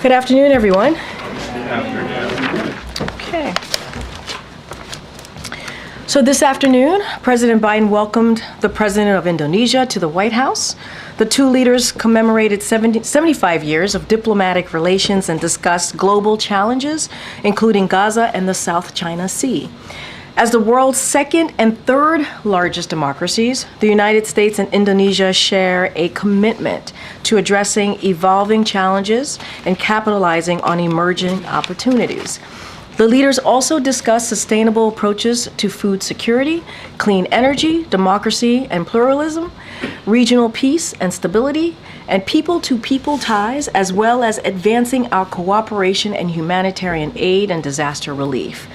Good afternoon, everyone. Good afternoon. Okay. So this afternoon, President Biden welcomed the President of Indonesia to the White House. The two leaders commemorated 75 years of diplomatic relations and discussed global challenges, including Gaza and the South China Sea. As the world's second and third largest democracies, the United States and Indonesia share a commitment to addressing evolving challenges and capitalizing on emerging opportunities. The leaders also discussed sustainable approaches to food security, clean energy, democracy and pluralism, regional peace and stability, and people-to-people ties, as well as advancing our cooperation and humanitarian aid and disaster relief.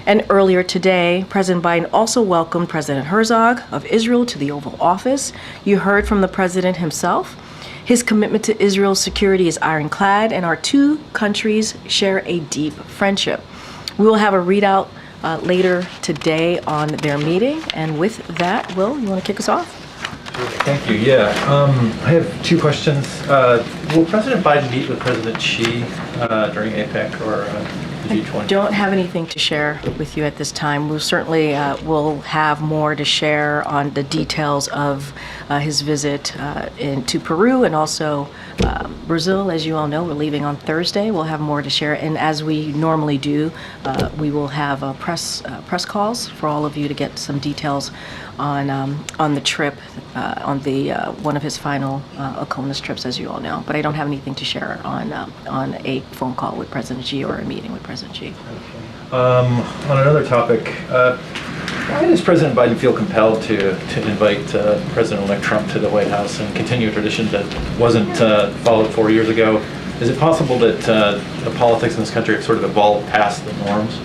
And earlier today, President Biden also welcomed President Herzog of Israel to the Oval Office. You heard from the president himself. His commitment to Israel's security is ironclad, and our two countries share a deep friendship. We will have a readout later today on their meeting. And with that, Will, you want to kick us off? Thank you. Yeah. I have two questions. Will President Biden meet with President Xi during APEC or G20? I don't have anything to share with you at this time. We certainly will have more to share on the details of his visit to Peru and also Brazil. As you all know, we're leaving on Thursday. We'll have more to share, and as we normally do, we will have press calls for all of you to get some details on the trip, on the one of his final ACONUS trips, as you all know. But I don't have anything to share on a phone call with President Xi or a meeting with President Xi. Okay. On another topic, why does President Biden feel compelled to invite President-elect Trump to the White House and continue a tradition that wasn't followed 4 years ago? Is it possible that the politics in this country have sort of evolved past the norms?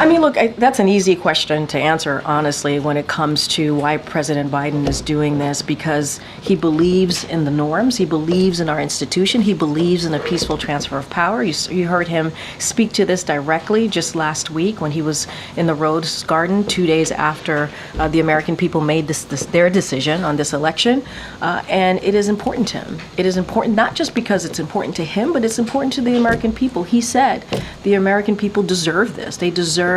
I mean, look, that's an easy question to answer, honestly, when it comes to why President Biden is doing this, because he believes in the norms, he believes in our institution, he believes in a peaceful transfer of power. You heard him speak to this directly just last week when he was in the Rose Garden 2 days after the American people made their decision on this election. And it is important to him. It is important not just because it's important to him, but it's important to the American people. He said the American people deserve this. They deserve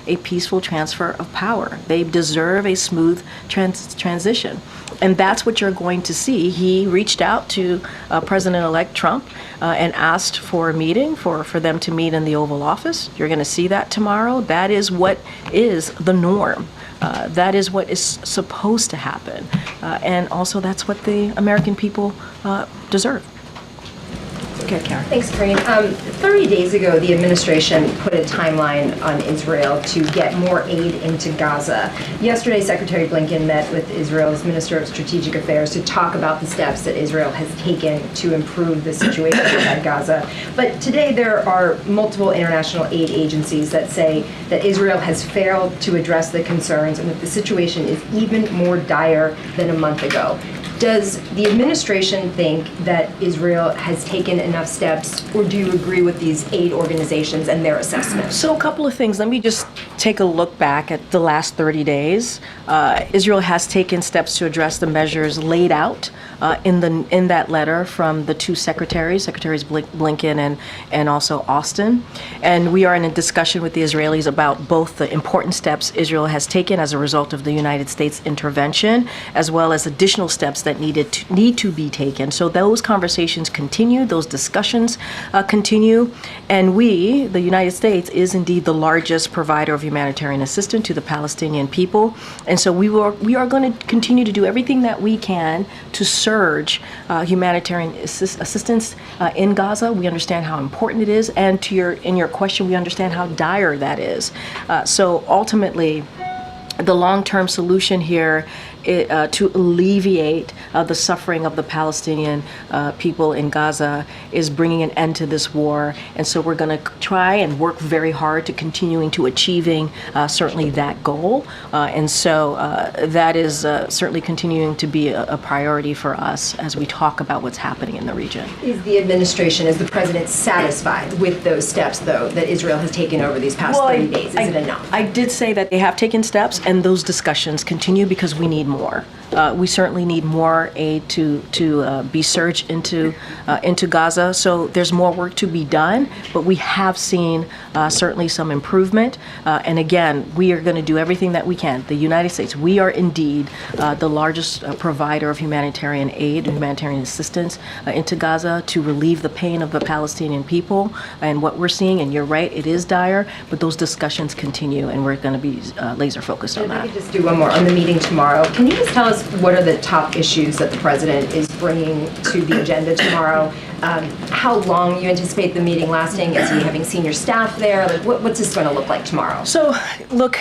a peaceful transfer of power. They deserve a smooth transition. And that's what you're going to see. He reached out to President-elect Trump and asked for a meeting, for them to meet in the Oval Office. You're going to see that tomorrow. That is what is the norm. That is what is supposed to happen. And also that's what the American people deserve. Okay, Karen. Thanks, Karine. 30 days ago, the administration put a timeline on Israel to get more aid into Gaza. Yesterday, Secretary Blinken met with Israel's Minister of Strategic Affairs to talk about the steps that Israel has taken to improve the situation at Gaza. But today, there are multiple international aid agencies that say that Israel has failed to address the concerns and that the situation is even more dire than a month ago. Does the administration think that Israel has taken enough steps, or do you agree with these aid organizations and their assessment? So a couple of things. Let me just take a look back at the last 30 days. Israel has taken steps to address the measures laid out in that letter from the two Secretaries Blinken and also Austin. And we are in a discussion with the Israelis about both the important steps Israel has taken as a result of the United States intervention, as well as additional steps that need to be taken. So those conversations continue, those discussions continue, and we, the United States, is indeed the largest provider of humanitarian assistance to the Palestinian people. And so we are going to continue to do everything that we can to surge humanitarian assistance in Gaza. We understand how important it is, and in your question, we understand how dire that is. So ultimately, the long-term solution here to alleviate the suffering of the Palestinian people in Gaza is bringing an end to this war. And so we're going to try and work very hard to continuing to achieving certainly that goal. And so that is certainly continuing to be a priority for us as we talk about what's happening in the region. Is the administration, is the president satisfied with those steps, though, that Israel has taken over these past 30 days? Is it enough? I did say that they have taken steps, and those discussions continue because we need more. more. We certainly need more aid to be surged into Gaza. So there's more work to be done, but we have seen certainly some improvement. And again, we are going to do everything that we can. The United States, we are indeed the largest provider of humanitarian aid, humanitarian assistance into Gaza to relieve the pain of the Palestinian people. And what we're seeing, and you're right, it is dire, but those discussions continue, and we're going to be laser focused on If I that. could just do one more on the meeting tomorrow. Can you just tell us what are the top issues that the president is bringing to the agenda tomorrow? How long you anticipate the meeting lasting? Is he having senior staff there? Like, what's this going to look like tomorrow? So, look,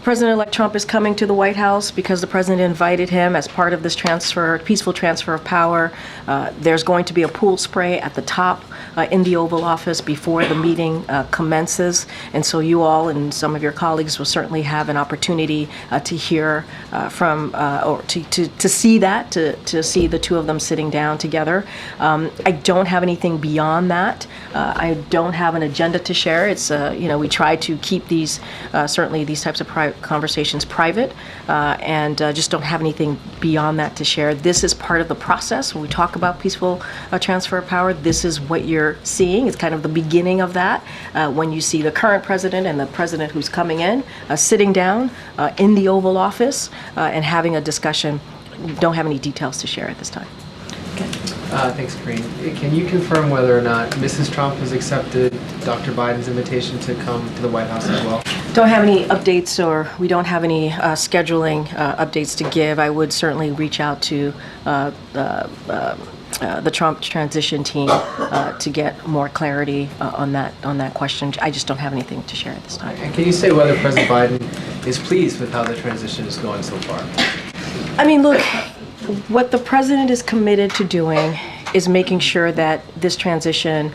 President-elect Trump is coming to the White House because the president invited him as part of this peaceful transfer of power. There's going to be a pool spray at the top in the Oval Office before the meeting commences. And so you all and some of your colleagues will certainly have an opportunity to hear from, or to see that, to see the two of them sitting down together. I don't have anything beyond that. I don't have an agenda to share. It's, we try to keep these, certainly these types of conversations private, and just don't have anything beyond that to share. This is part of the process. When we talk about peaceful transfer of power, this is what you're seeing. It's kind of the beginning of that, when you see the current president and the president who's coming in, sitting down in the Oval Office and having a discussion. Don't have any details to share at this time. Thanks, Karine. Can you confirm whether or not Mrs. Trump has accepted Dr. Biden's invitation to come to the White House as well? Don't have any updates, or we don't have any scheduling updates to give. I would certainly reach out to the Trump transition team to get more clarity on that question. I just don't have anything to share at this time. And can you say whether President Biden is pleased with how the transition is going so far? I mean, look, what the president is committed to doing is making sure that this transition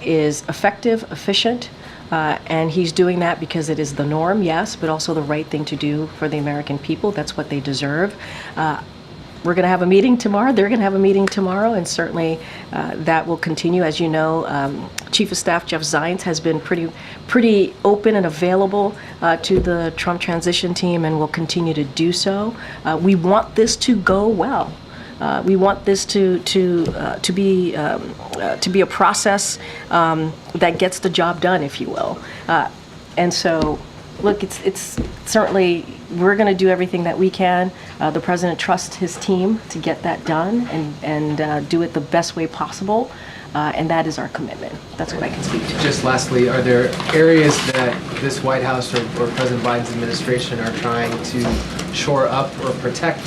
is effective, efficient, and he's doing that because it is the norm, yes, but also the right thing to do for the American people. That's what they deserve. We're going to have a meeting tomorrow. They're going to have a meeting tomorrow, and certainly that will continue. As you know, Chief of Staff Jeff Zients has been pretty open and available to the Trump transition team, and will continue to do so. We want this to go well. We want this to be a process that gets the job done, if you will. And so, look, it's certainly, we're going to do everything that we can. The president trusts his team to get that done and do it the best way possible. And that is our commitment. That's what I can speak to. Just lastly, are there areas that this White House or President Biden's administration are trying to shore up or protect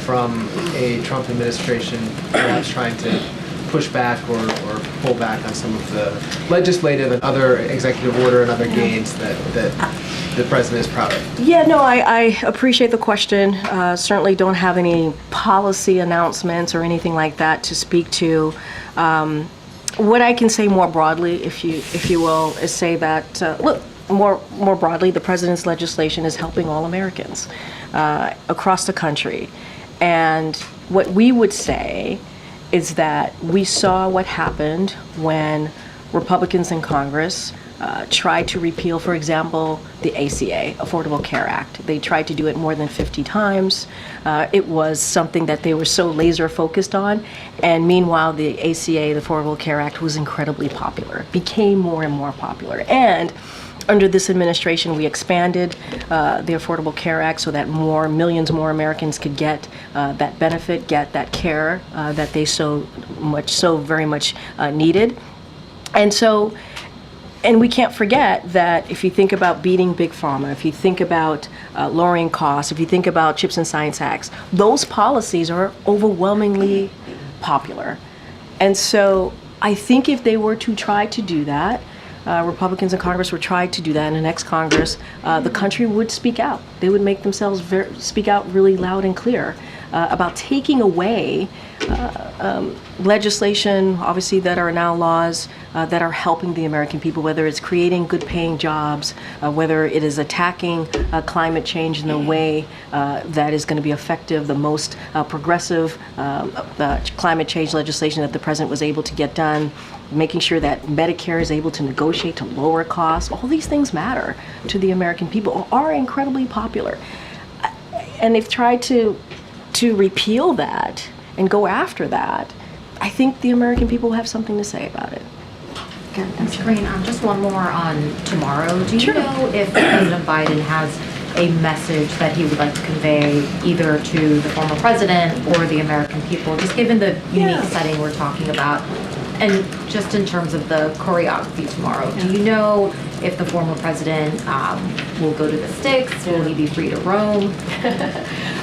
from a Trump administration, perhaps trying to push back or pull back on some of the legislative and other executive order and other gains that the president is proud of? Yeah, no, I appreciate the question. Certainly don't have any policy announcements or anything like that to speak to. What I can say more broadly, if you will, is say that, look, more broadly, the president's legislation is helping all Americans across the country. And what we would say is that we saw what happened when Republicans in Congress tried to repeal, for example, the ACA, Affordable Care Act. They tried to do it more than 50 times. It was something that they were so laser focused on. And meanwhile, the ACA, the Affordable Care Act, was incredibly popular, became more and more popular. And under this administration, we expanded the Affordable Care Act so that millions more Americans could get that benefit, get that care that they so very much needed. And we can't forget that if you think about beating Big Pharma, if you think about lowering costs, if you think about CHIPS and Science Acts, those policies are overwhelmingly popular. And so I think if they were to try to do that, Republicans in Congress would try to do that in the next Congress, the country would speak out. They would make themselves speak out really loud and clear about taking away legislation, obviously, that are now laws that are helping the American people, whether it's creating good paying jobs, whether it is attacking climate change in a way that is going to be effective, the most progressive climate change legislation that the president was able to get done, making sure that Medicare is able to negotiate to lower costs. All these things matter to the American people, are incredibly popular. and they've tried to repeal that and go after that, I think the American people will have something to say about it. Okay, thanks, Karine. Just one more on tomorrow. Do you Sure. know if President Biden has a message that he would like to convey either to the former president or the American people, just given the unique setting we're talking about? And just in terms of the choreography tomorrow, do you know if the former president will go to the sticks? Will he be free to roam?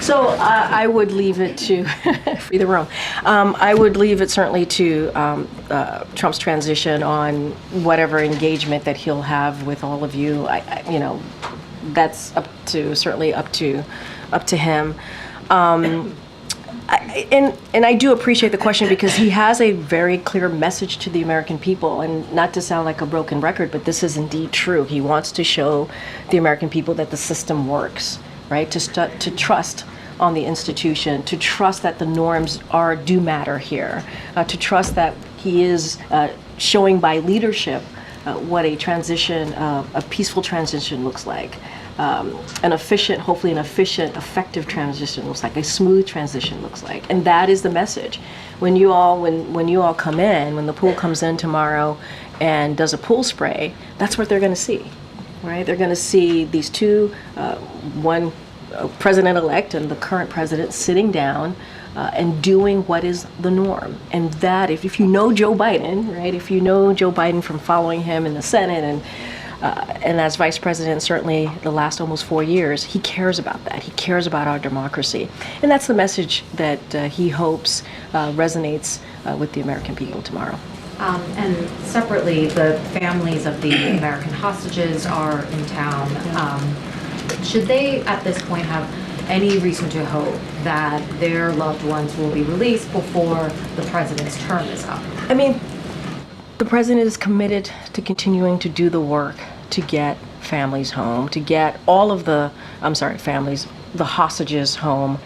So I would leave it to free the roam. I would leave it certainly to Trump's transition on whatever engagement that he'll have with all of you. That's certainly up to him. And I do appreciate the question because he has a very clear message to the American people, and not to sound like a broken record, but this is indeed true. He wants to show the American people that the system works, right? To trust on the institution, to trust that the norms do matter here, to trust that he is showing by leadership what a transition, a peaceful transition looks like. Hopefully an efficient, effective transition looks like, a smooth transition looks like. And that is the message. When you all come in, when the pool comes in tomorrow and does a pool spray, that's what they're going to see, right? They're going to see these two, one president-elect and the current president sitting down and doing what is the norm. And that, if you know Joe Biden, right, if you know Joe Biden from following him in the Senate and as vice president, certainly the last almost 4 years, he cares about that. He cares about our democracy. And that's the message that he hopes resonates with the American people tomorrow. And separately, the families of the American hostages are in town. Should they, at this point, have any reason to hope that their loved ones will be released before the president's term is up? I mean, the president is committed to continuing to do the work to get families home, to get all of the hostages home,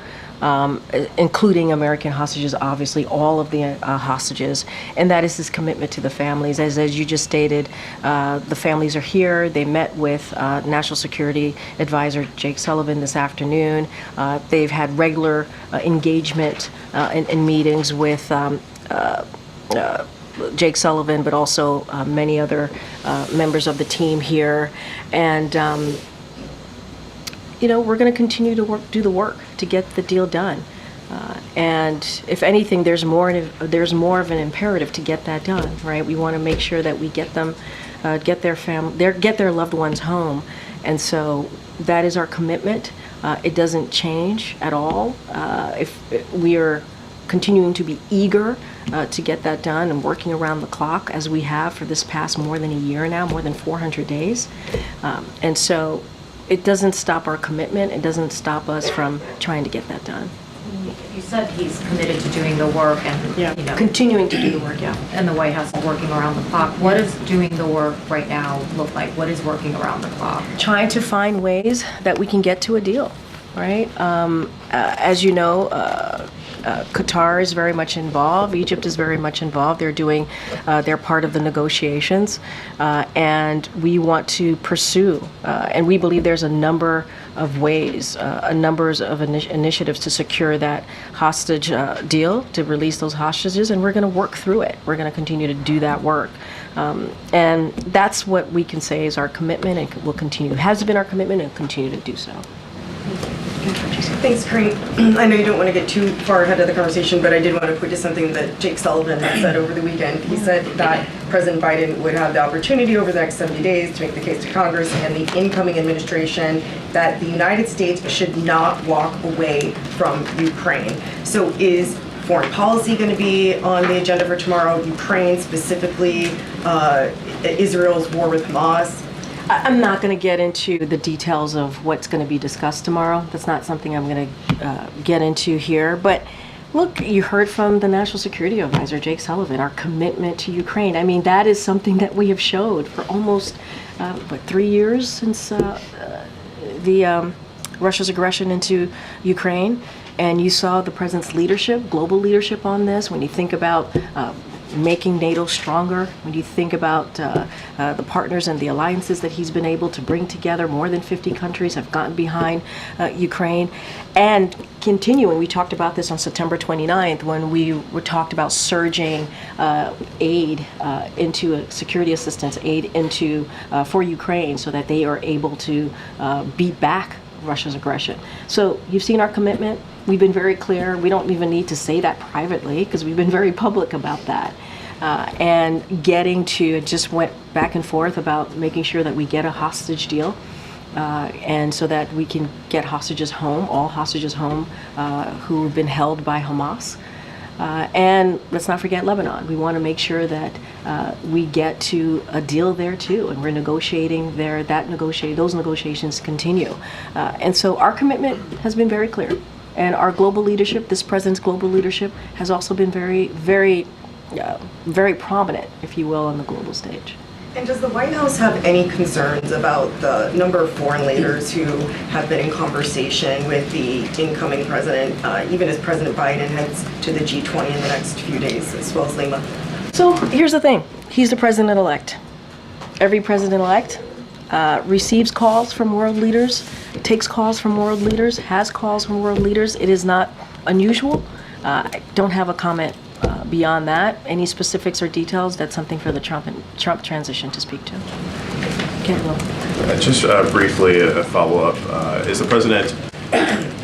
including American hostages, obviously, all of the hostages. And that is his commitment to the families. As you just stated, the families are here. They met with National Security Advisor Jake Sullivan this afternoon. They've had regular engagement in meetings with Jake Sullivan, but also many other members of the team here. And we're going to continue to do the work to get the deal done. And if anything, there's more of an imperative to get that done, right? We want to make sure that we get them, get their loved ones home. And so that is our commitment. It doesn't change at all. If we are continuing to be eager to get that done and working around the clock as we have for this past more than a year now, more than 400 days. And so it doesn't stop our commitment. It doesn't stop us from trying to get that done. You said he's committed to doing the work and Continuing to do the work, and the White House is working around the clock. What does doing the work right now look like? What is working around the clock? Trying to find ways that we can get to a deal, right? As you know, Qatar is very much involved. Egypt is very much involved. They're part of the negotiations, and we want to pursue, and we believe there's a number of ways, initiatives to secure that hostage deal, to release those hostages, and we're going to work through it. We're going to continue to do that work. And that's what we can say is our commitment, and will continue, has been our commitment, and will continue to do so. Thanks, Karine. I know you don't want to get too far ahead of the conversation, but I did want to point to something that Jake Sullivan said over the weekend. He said that President Biden would have the opportunity over the next 70 days to make the case to Congress and the incoming administration that the United States should not walk away from Ukraine. So is foreign policy going to be on the agenda for tomorrow? Ukraine specifically, Israel's war with Hamas? I'm not going to get into the details of what's going to be discussed tomorrow. That's not something I'm going to get into here. But look, you heard from the National Security Advisor, Jake Sullivan, our commitment to Ukraine. I mean, that is something that we have showed for almost, 3 years since Russia's aggression into Ukraine. And you saw the president's leadership, global leadership on this. When you think about making NATO stronger, when you think about the partners and the alliances that he's been able to bring together, more than 50 countries have gotten behind Ukraine, and continuing, we talked about this on September 29th when we talked about surging aid into security assistance aid into for Ukraine so that they are able to beat back Russia's aggression. So you've seen our commitment. We've been very clear. We don't even need to say that privately because we've been very public about that. And getting to, it just went back and forth about making sure that we get a hostage deal. And so that we can get hostages home, all hostages home who have been held by Hamas. And let's not forget Lebanon. We want to make sure that we get to a deal there too, and we're negotiating there. Those negotiations continue. And so our commitment has been very clear, and our global leadership, this president's global leadership, has also been very, very, very prominent, if you will, on the global stage. And does the White House have any concerns about the number of foreign leaders who have been in conversation with the incoming president, even as President Biden heads to the G20 in the next few days, as well as Lima? So here's the thing. He's the president-elect. Every president-elect receives calls from world leaders, takes calls from world leaders, has calls from world leaders. It is not unusual. I don't have a comment beyond that. Any specifics or details, that's something for the Trump transition to speak to. Kent will. Just briefly, a follow-up. Is the president,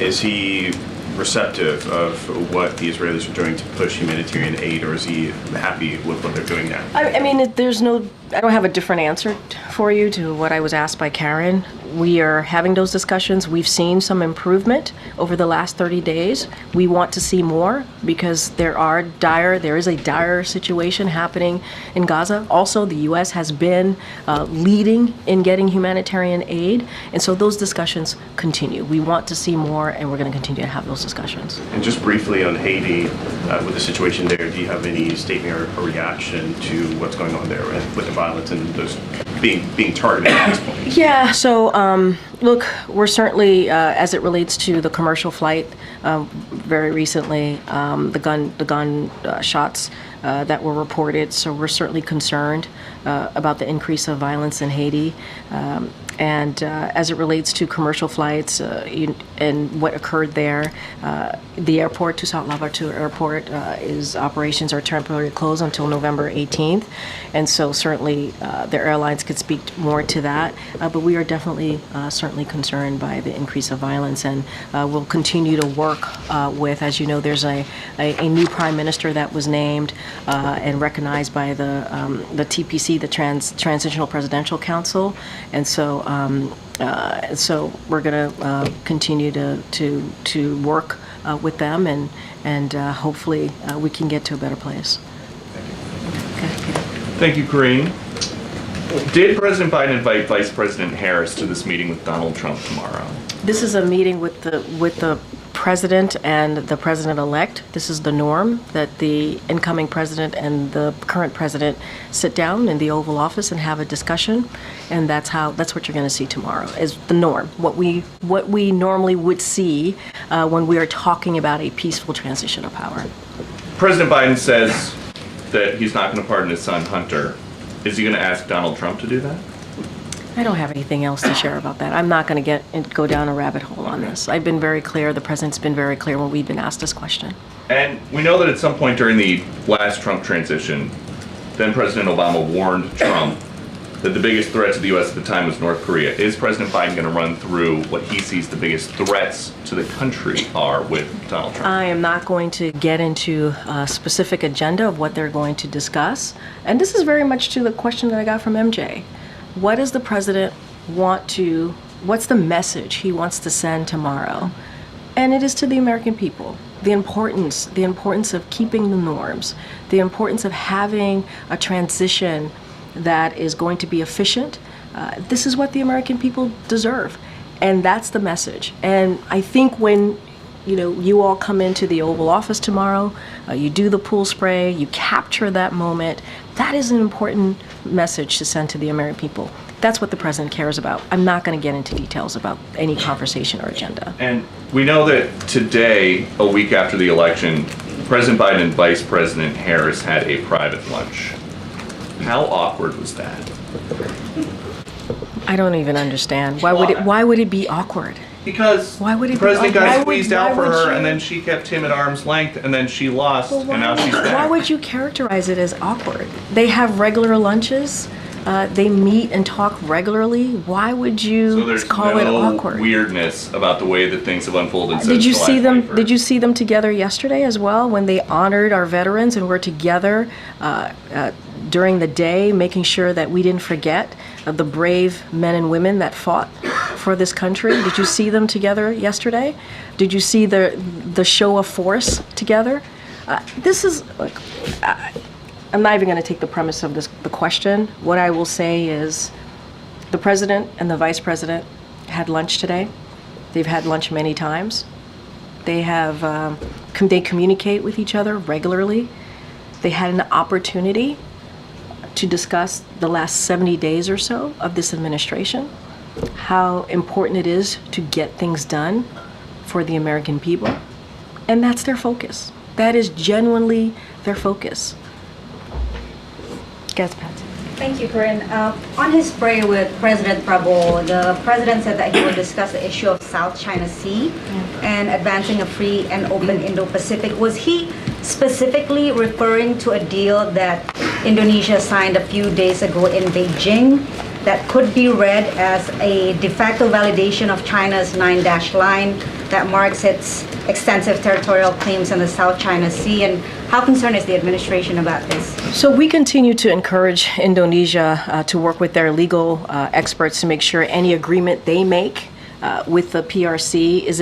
is he receptive of what the Israelis are doing to push humanitarian aid, or is he happy with what they're doing now? I mean, I don't have a different answer for you to what I was asked by Karine. We are having those discussions. We've seen some improvement over the last 30 days. We want to see more because there is a dire situation happening in Gaza. Also, the U.S. has been leading in getting humanitarian aid, and so those discussions continue. We want to see more, and we're going to continue to have those discussions. And just briefly on Haiti, with the situation there, do you have any statement or reaction to what's going on there with the violence and those being targeted at this point? Yeah, so look, we're certainly, as it relates to the commercial flight, very recently, the gun shots that were reported, so we're certainly concerned about the increase of violence in Haiti. And as it relates to commercial flights and what occurred there, the airport, Toussaint Louverture Airport, operations are temporarily closed until November 18th. And so certainly the airlines could speak more to that. But we are definitely certainly concerned by the increase of violence, and we'll continue to work with, as you know, there's a new prime minister that was named and recognized by the TPC, the Transitional Presidential Council. And so we're going to continue to work with them, and hopefully we can get to a better place. Thank you, Karine. Did President Biden invite Vice President Harris to this meeting with Donald Trump tomorrow? This is a meeting with the president and the president-elect. This is the norm, that the incoming president and the current president sit down in the Oval Office and have a discussion, and that's what you're going to see tomorrow, is the norm, what we normally would see when we are talking about a peaceful transition of power. President Biden says that he's not going to pardon his son Hunter. Is he going to ask Donald Trump to do that? I don't have anything else to share about that. I'm not going to go down a rabbit hole on this. I've been very clear. The president's been very clear when we've been asked this question. And we know that at some point during the last Trump transition, then President Obama warned Trump that the biggest threat to the U.S. at the time was North Korea. Is President Biden going to run through what he sees the biggest threats to the country are with Donald Trump? I am not going to get into a specific agenda of what they're going to discuss. And this is very much to the question that I got from MJ. What does the president what's the message he wants to send tomorrow? And it is to the American people. The importance of keeping the norms, the importance of having a transition that is going to be efficient. This is what the American people deserve. And that's the message. And I think when you all come into the Oval Office tomorrow, you do the pool spray, you capture that moment. That is an important message to send to the American people. That's what the president cares about. I'm not going to get into details about any conversation or agenda. And we know that today, a week after the election, President Biden and Vice President Harris had a private lunch. How awkward was that? I don't even understand. Why would it be awkward? Because Why would it the be president awkward? got Why squeezed would- out for why would her, you- and then she kept him at arm's length, and then she lost, Well, and now she's back. Why would you characterize it as awkward? They have regular lunches. They meet and talk regularly. Why would So you there's call it no awkward? weirdness about the way that things have unfolded since Did you July see them? 21st. Did you see them together yesterday as well when they honored our veterans and were together during the day, making sure that we didn't forget the brave men and women that fought for this country? Did you see them together yesterday? Did you see the show of force together? This is. Look, I'm not even going to take the premise of the question. What I will say is, the president and the vice president had lunch today. They've had lunch many times. They have, they communicate with each other regularly. They had an opportunity to discuss the last 70 days or so of this administration, how important it is to get things done for the American people. And that's their focus. That is genuinely their focus. Yes, Patsy. Thank you, Karine. On his prayer with President Prabowo, the president said that he will discuss the issue of South China Sea and advancing a free and open Indo-Pacific. Was he specifically referring to a deal that Indonesia signed a few days ago in Beijing that could be read as a de facto validation of China's 9-dash line that marks its extensive territorial claims in the South China Sea? And how concerned is the administration about this? So we continue to encourage Indonesia to work with their legal experts to make sure any agreement they make with the PRC is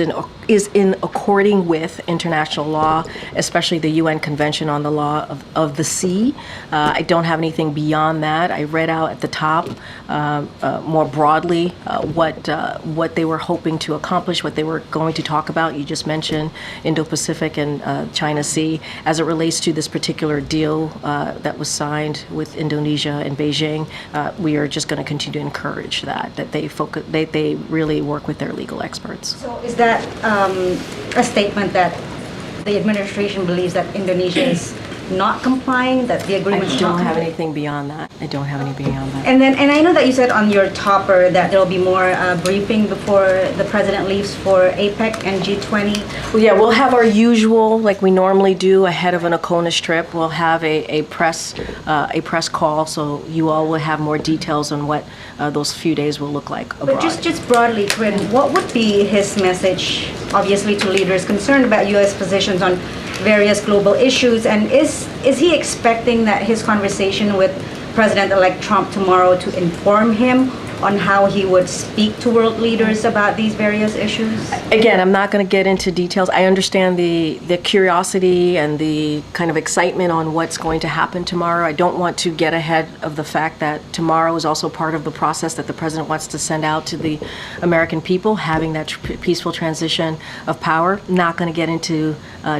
in according with international law, especially the UN Convention on the Law of the Sea. I don't have anything beyond that. I read out at the top more broadly what they were hoping to accomplish, what they were going to talk about. You just mentioned Indo-Pacific and China Sea. As it relates to this particular deal that was signed with Indonesia and Beijing, we are just going to continue to encourage that they really work with their legal experts. So is that a statement that the administration believes that Indonesia is not complying, that the agreement I is don't not have complying? anything beyond that. I don't have anything beyond that. And I know that you said on your topper that there will be more briefing before the president leaves for APEC and G20. Well, yeah, we'll have our usual, like we normally do ahead of an ACONUS trip. We'll have a press call, so you all will have more details on what those few days will look like abroad. But just broadly, Corinne, what would be his message, obviously, to leaders concerned about U.S. positions on various global issues? And is he expecting that his conversation with President-elect Trump tomorrow to inform him on how he would speak to world leaders about these various issues? Again, I'm not going to get into details. I understand the curiosity and the kind of excitement on what's going to happen tomorrow. I don't want to get ahead of the fact that tomorrow is also part of the process that the president wants to send out to the American people, having that peaceful transition of power. Not going to get into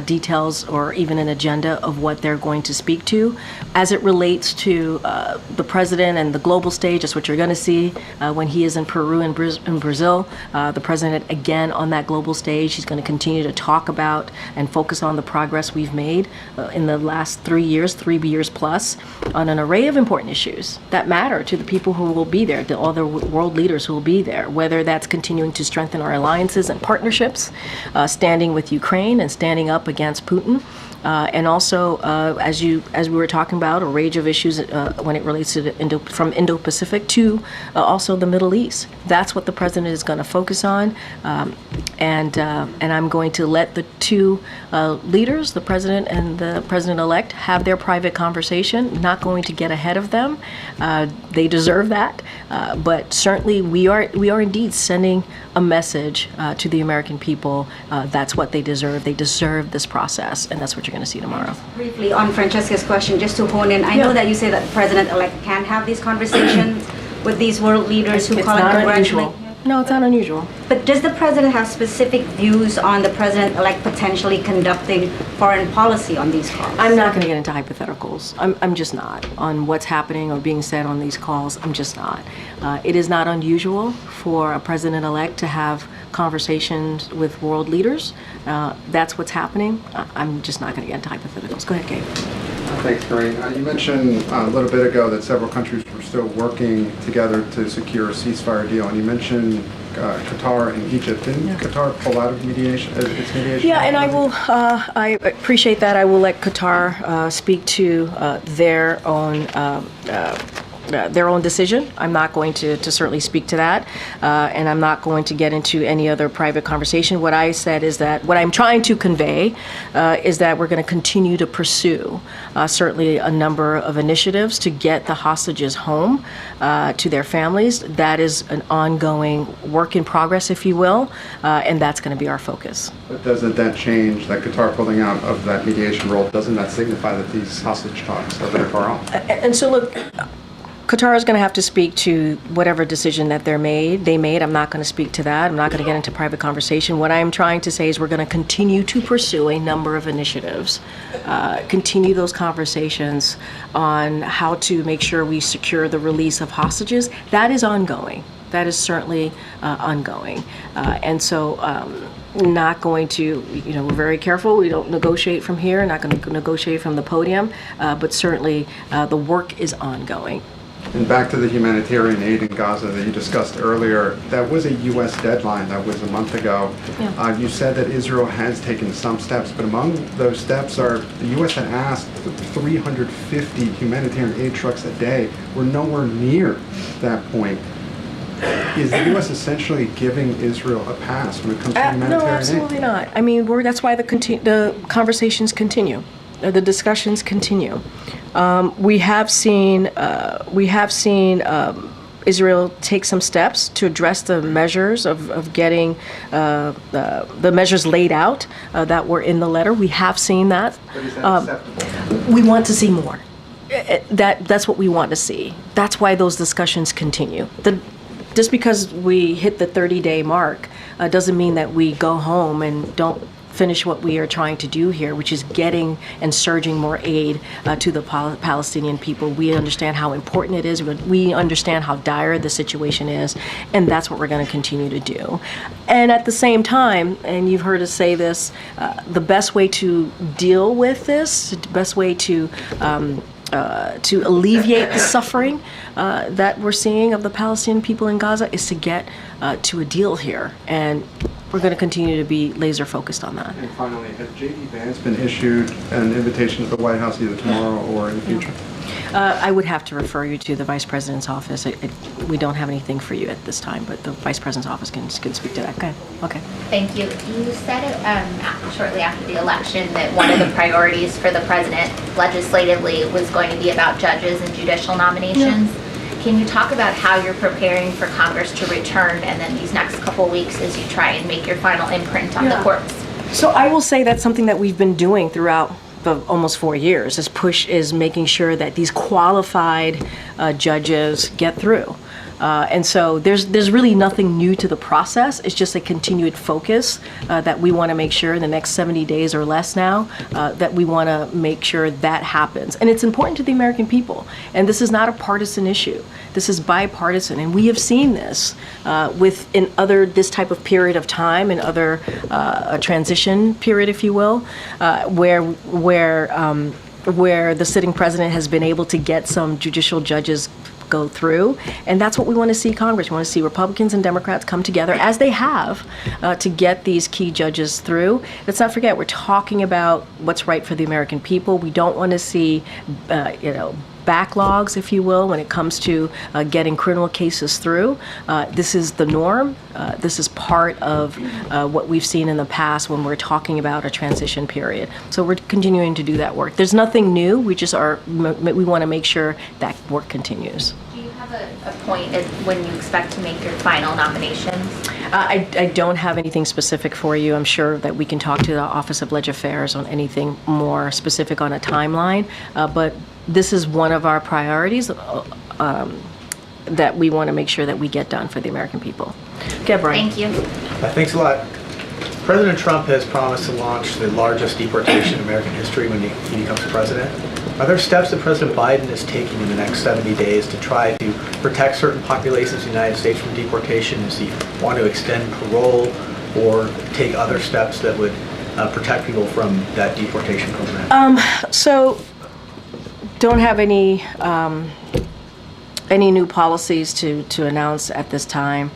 details or even an agenda of what they're going to speak to. As it relates to the president and the global stage, that's what you're going to see when he is in Peru and Brazil. The president, again, on that global stage, he's going to continue to talk about and focus on the progress we've made in the last 3 years plus, on an array of important issues that matter to the people who will be there, to all the world leaders who will be there, whether that's continuing to strengthen our alliances and partnerships, standing with Ukraine and standing up against Putin. And also, as we were talking about, a range of issues when it relates to from Indo-Pacific to also the Middle East. That's what the president is going to focus on, and I'm going to let the two leaders, the president and the president-elect, have their private conversation. Not going to get ahead of them. They deserve that, but certainly we are indeed sending a message to the American people. That's what they deserve. They deserve this process, and that's what you're going to see tomorrow. Briefly, on Francesca's question, just to hone in, I know that you say that the president-elect can have these conversations with these world leaders who It's call and not congratulate unusual. him. No, it's not unusual. But does the president have specific views on the president-elect potentially conducting foreign policy on these calls? I'm not going to get into hypotheticals. I'm just not on what's happening or being said on these calls. I'm just not. It is not unusual for a president-elect to have conversations with world leaders. That's what's happening. I'm just not going to get into hypotheticals. Go ahead, Gabe. Thanks, Karine. You mentioned a little bit ago that several countries were still working together to secure a ceasefire deal, and you mentioned Qatar and Egypt. Didn't Qatar pull out of mediation? Its mediation? Yeah, and I will. I appreciate that. I will let Qatar speak to their own decision. I'm not going to certainly speak to that, and I'm not going to get into any other private conversation. What I said is that what I'm trying to convey is that we're going to continue to pursue certainly a number of initiatives to get the hostages home to their families. That is an ongoing work in progress, if you will, and that's going to be our focus. But doesn't that change, that Qatar pulling out of that mediation role, doesn't that signify that these hostage talks are very far off? And so, look, Qatar is going to have to speak to whatever decision that they made. I'm not going to speak to that. I'm not going to get into private conversation. What I'm trying to say is we're going to continue to pursue a number of initiatives, continue those conversations on how to make sure we secure the release of hostages. That is ongoing. That is certainly ongoing. And so not going to, we're very careful. We don't negotiate from here, not going to negotiate from the podium, but certainly the work is ongoing. And back to the humanitarian aid in Gaza that you discussed earlier, that was a U.S. deadline. That was a month ago. Yeah. You said that Israel has taken some steps, but among those steps are the U.S. had asked 350 humanitarian aid trucks a day. We're nowhere near that point. Is the U.S. essentially giving Israel a pass when it comes to humanitarian aid? No, absolutely not. I mean, that's why the conversations continue. The discussions continue. We have seen Israel take some steps to address the measures of getting the measures laid out that were in the letter. We have seen that. But is that acceptable? We want to see more. That's what we want to see. That's why those discussions continue. Just because we hit the 30-day mark doesn't mean that we go home and don't finish what we are trying to do here, which is getting and surging more aid to the Palestinian people. We understand how important it is. We understand how dire the situation is, and that's what we're going to continue to do. And at the same time, and you've heard us say this, the best way to deal with this, the best way to alleviate the suffering that we're seeing of the Palestinian people in Gaza is to get to a deal here. And we're going to continue to be laser focused on that. And finally, has J.D. Vance been issued an invitation to the White House either tomorrow or in the future? I would have to refer you to the Vice President's office. We don't have anything for you at this time, but the Vice President's office can speak to that. Okay. Thank you. You said shortly after the election that one of the priorities for the president legislatively was going to be about judges and judicial nominations. Yeah. Can you talk about how you're preparing for Congress to return and then these next couple weeks as you try and make your final imprint on the courts? So I will say that's something that we've been doing throughout the almost 4 years. This push is making sure that these qualified judges get through. And so there's really nothing new to the process. It's just a continued focus that we want to make sure in the next 70 days or less now that we want to make sure that happens. And it's important to the American people. And this is not a partisan issue. This is bipartisan. And we have seen this in other this type of period of time, in other a transition period, if you will, where the sitting president has been able to get some judicial judges go through, and that's what we want to see Congress. We want to see Republicans and Democrats come together, as they have, to get these key judges through. Let's not forget, we're talking about what's right for the American people. We don't want to see, backlogs, if you will, when it comes to getting criminal cases through. This is the norm. This is part of what we've seen in the past when we're talking about a transition period. So we're continuing to do that work. There's nothing new. We want to make sure that work continues. Do you have a point at when you expect to make your final nominations? I don't have anything specific for you. I'm sure that we can talk to the Office of Leg Affairs on anything more specific on a timeline, but this is one of our priorities that we want to make sure that we get done for the American people. Okay, Brian. Thank you. Thanks a lot. President Trump has promised to launch the largest deportation in American history when he becomes president. Are there steps that President Biden is taking in the next 70 days to try to protect certain populations in the United States from deportation? Does he want to extend parole or take other steps that would protect people from that deportation program? So, don't have any new policies to announce at this time.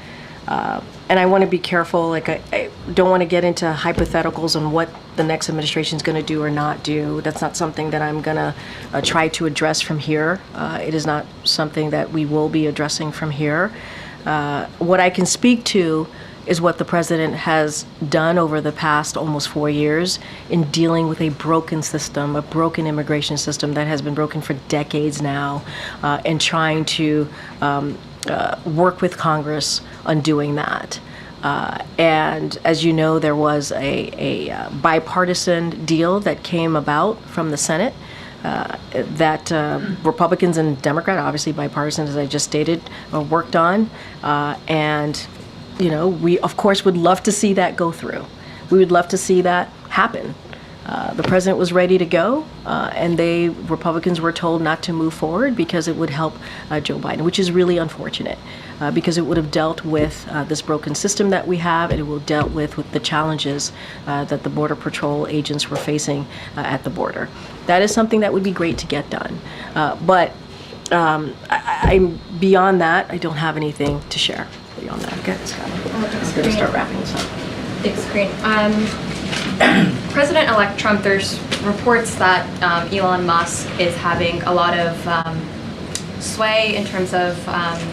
And I want to be careful, like I don't want to get into hypotheticals on what the next administration is going to do or not do. That's not something that I'm going to try to address from here. It is not something that we will be addressing from here. What I can speak to is what the president has done over the past almost 4 years in dealing with a broken system, a broken immigration system that has been broken for decades now, and trying to work with Congress on doing that. And as you know, there was a bipartisan deal that came about from the Senate that Republicans and Democrats, obviously bipartisan as I just stated, worked on. And, you know, we of course would love to see that go through. We would love to see that happen. The president was ready to go, and Republicans were told not to move forward because it would help Joe Biden, which is really unfortunate, because it would have dealt with this broken system that we have, and it will dealt with the challenges that the Border Patrol agents were facing at the border. That is something that would be great to get done. But I'm beyond that, I don't have anything to share beyond that. Okay, Scott. I'm going to start wrapping this up. Thanks, Karine. President-elect Trump, there's reports that Elon Musk is having a lot of sway in terms of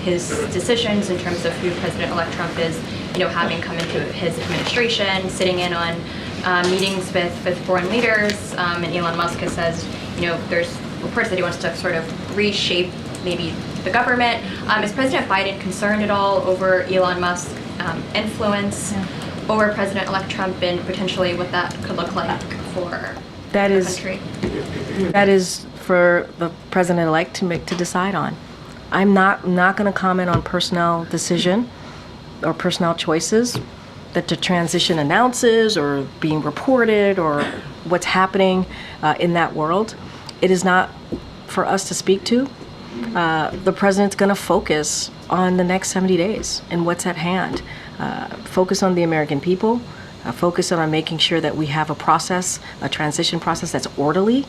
his decisions, in terms of who President-elect Trump is, you know, having come into his administration, sitting in on meetings with foreign leaders, and Elon Musk has says, you know, there's reports that he wants to sort of reshape maybe the government. Is President Biden concerned at all over Elon Musk's influence over President-elect Trump and potentially what that could look like for the country? That is for the president-elect to decide on. I'm not going to comment on personnel decision or personnel choices that the transition announces or being reported or what's happening in that world. It is not for us to speak to. The president's going to focus on the next 70 days and what's at hand. Focus on the American people, focus on making sure that we have a transition process that's orderly,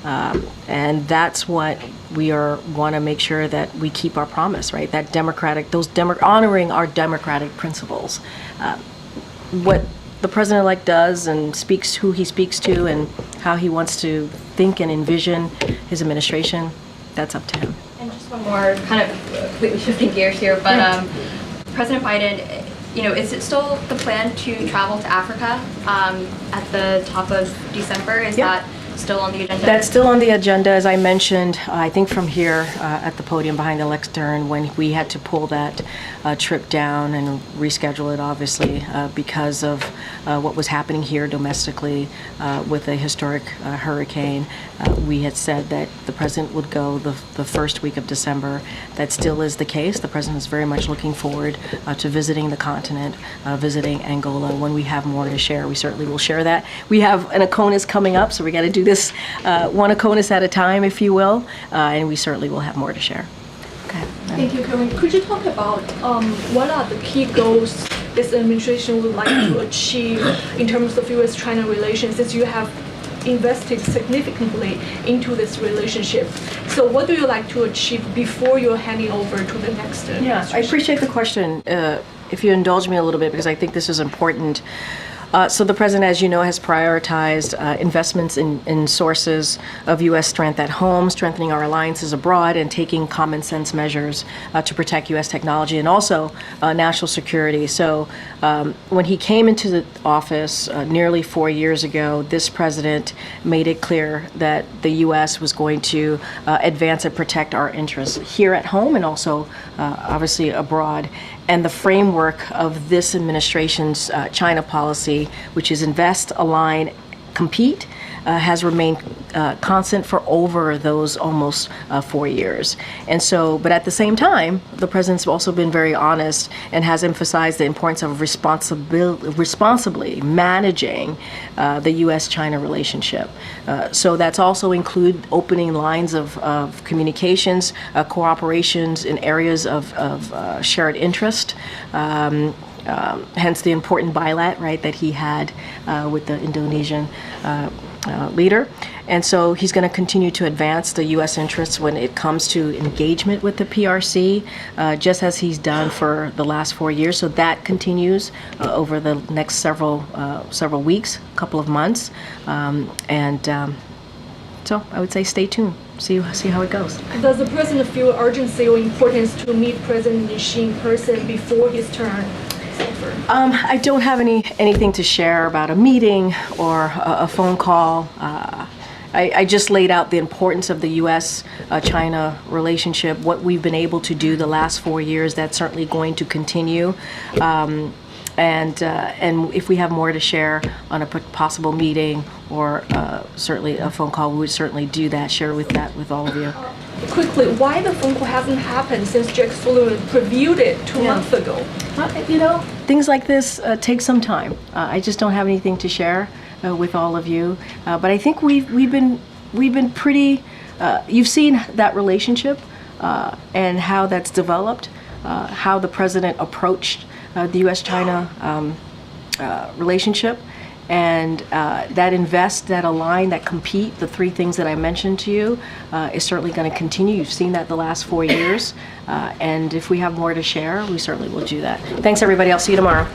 and that's what we want to make sure that we keep our promise, right? That honoring our democratic principles. What the president-elect does and speaks, who he speaks to, and how he wants to think and envision his administration, that's up to him. And just one more, kind of completely shifting gears here, but President Biden, you know, is it still the plan to travel to Africa at the top of December? Is that still on the agenda? That's still on the agenda. As I mentioned, I think from here at the podium behind the lectern, when we had to pull that trip down and reschedule it, obviously, because of what was happening here domestically with a historic hurricane. We had said that the president would go the first week of December. That still is the case. The president is very much looking forward to visiting the continent, visiting Angola. When we have more to share, we certainly will share that. We have an ACONUS coming up, so we got to do this one ACONUS at a time, if you will, and we certainly will have more to share. Okay. Thank you, Karine. Could you talk about what are the key goals this administration would like to achieve in terms of U.S.-China relations, since you have invested significantly into this relationship? So what do you like to achieve before you're handing over to the next administration? Yeah, I appreciate the question. If you indulge me a little bit, because I think this is important. So the president, as you know, has prioritized investments in sources of U.S. strength at home, strengthening our alliances abroad, and taking common sense measures to protect U.S. technology and also national security. So when he came into the office nearly 4 years ago, this president made it clear that the U.S. was going to advance and protect our interests here at home and also obviously abroad. And the framework of this administration's China policy, which is invest, align, compete has remained constant for over those almost 4 years. And so, but at the same time, the president's also been very honest and has emphasized the importance of responsibly managing the U.S.-China relationship. So that's also include opening lines of communications, cooperations in areas of shared interest. Hence the important bilat, right, that he had with the Indonesian leader. And so he's going to continue to advance the U.S. interests when it comes to engagement with the PRC, just as he's done for the last 4 years. So that continues over the next several weeks, couple of months. So I would say stay tuned. See how it goes. Does the president feel urgency or importance to meet President Xi in person before his term is over? I don't have anything to share about a meeting or a phone call. I just laid out the importance of the U.S.-China relationship, what we've been able to do the last 4 years. That's certainly going to continue. And if we have more to share on a possible meeting or certainly a phone call, we would certainly do that, share that with all of you. Quickly, why the phone call hasn't happened since Jake Sullivan previewed it 2 months ago? Things like this take some time. I just don't have anything to share with all of you. But I think we've been pretty. You've seen that relationship and how that's developed, how the president approached the U.S.-China relationship, and that invest, that align, that compete, the 3 things that I mentioned to you, is certainly going to continue. You've seen that the last 4 years, and if we have more to share, we certainly will do that. Thanks, everybody. I'll see you tomorrow.